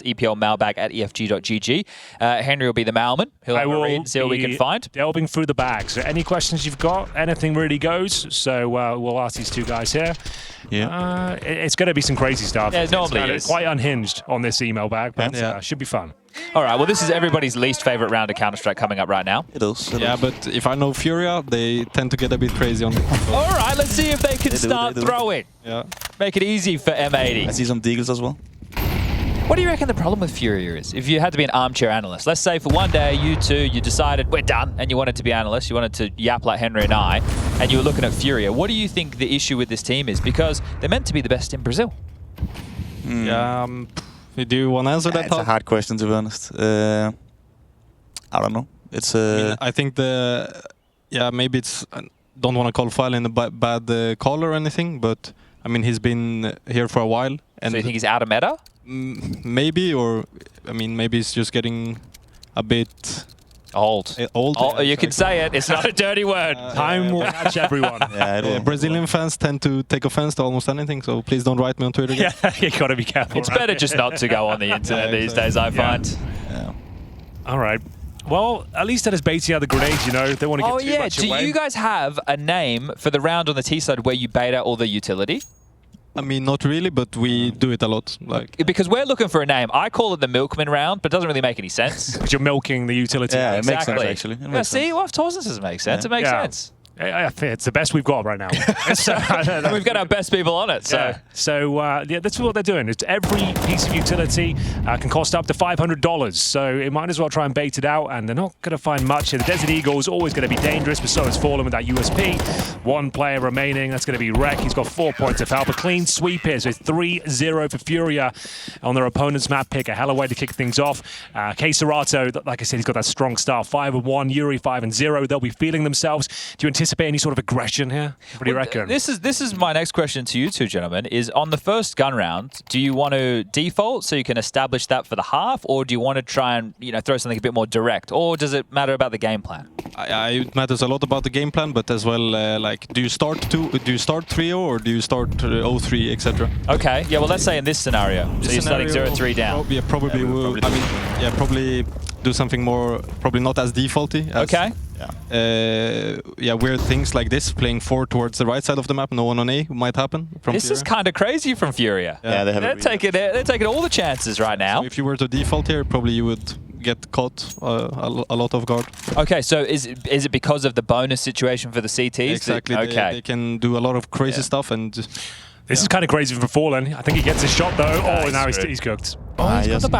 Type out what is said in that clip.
EPL mailbag at efg.gg. Henry will be the mailman. He'll have a read and see what we can find. Delving through the bag. So any questions you've got, anything really goes. So we'll ask these two guys here. Yeah. It's going to be some crazy stuff. Yeah, it normally is. Quite unhinged on this email bag, but should be fun. All right, well, this is everybody's least favorite round of Counter-Strike coming up right now. It is. Yeah, but if I know Furia, they tend to get a bit crazy on the console. All right, let's see if they can start throwing. Yeah. Make it easy for M80. I see some deagles as well. What do you reckon the problem with Furia is? If you had to be an armchair analyst, let's say for one day, you decided we're done, and you wanted to be analysts, you wanted to yap like Henry and I, and you were looking at Furia. What do you think the issue with this team is? Because they're meant to be the best in Brazil. Yeah, do you want to answer that? It's a hard question, to be honest. I don't know. It's. I think maybe it's. I don't want to call Fallen a bad call or anything, but I mean he's been here for a while. And so you think he's out of meta? Maybe, or I mean maybe he's just getting a bit old. Old. You can say it. It's not a dirty word. Time will catch everyone. Brazilian fans tend to take offense to almost anything, so please don't write me on Twitter again. Yeah, you got to be careful. It's better just not to go on the internet these days, I find. Yeah. All right. Well, at least that is baiting out the grenades, you know. They want to get too much away. Do you guys have a name for the round on the T side where you bait out all the utility? I mean, not really, but we do it a lot. Because we're looking for a name. I call it the Milkman round, but it doesn't really make any sense. Because you're milking the utility. Yeah, exactly. It makes sense, actually. Yeah, see, well, if Torsten says it makes sense, it makes sense. It's the best we've got right now. We've got our best people on it. So, that's what they're doing. It's every piece of utility can cost up to $500. So it might as well try and bait it out. And they're not going to find much here. The Desert Eagle is always going to be dangerous, but so is Fallen with that USP. One player remaining. That's going to be Rek. He's got 4 points of help. A clean sweep here. So it's 3-0 for Furia on their opponent's map pick. A hell of a way to kick things off. K Serato, like I said, he's got that strong start. 5-1. Yuri 5-0. They'll be feeling themselves. Do you anticipate any sort of aggression here? What do you reckon? This is my next question to you two gentlemen, is on the first gun round, do you want to default so you can establish that for the half, or do you want to try and throw something a bit more direct, or does it matter about the game plan? It matters a lot about the game plan, but as well, like, do you start 3-0 or do you start 0-3, etc.? Okay, yeah, well, let's say in this scenario, so you're starting 0-3 down. Probably do something more, probably not as defaulty. Okay. Weird things like this, playing 4 towards the right side of the map, no one on A might happen. This is kind of crazy from Furia. Yeah, they're taking all the chances right now. So if you were to default here, probably you would get caught a lot off guard. Okay, so is it because of the bonus situation for the CTs? Exactly. Okay. They can do a lot of crazy stuff and. This is kind of crazy for Fallen. I think he gets a shot though. Now he's cooked. He's got the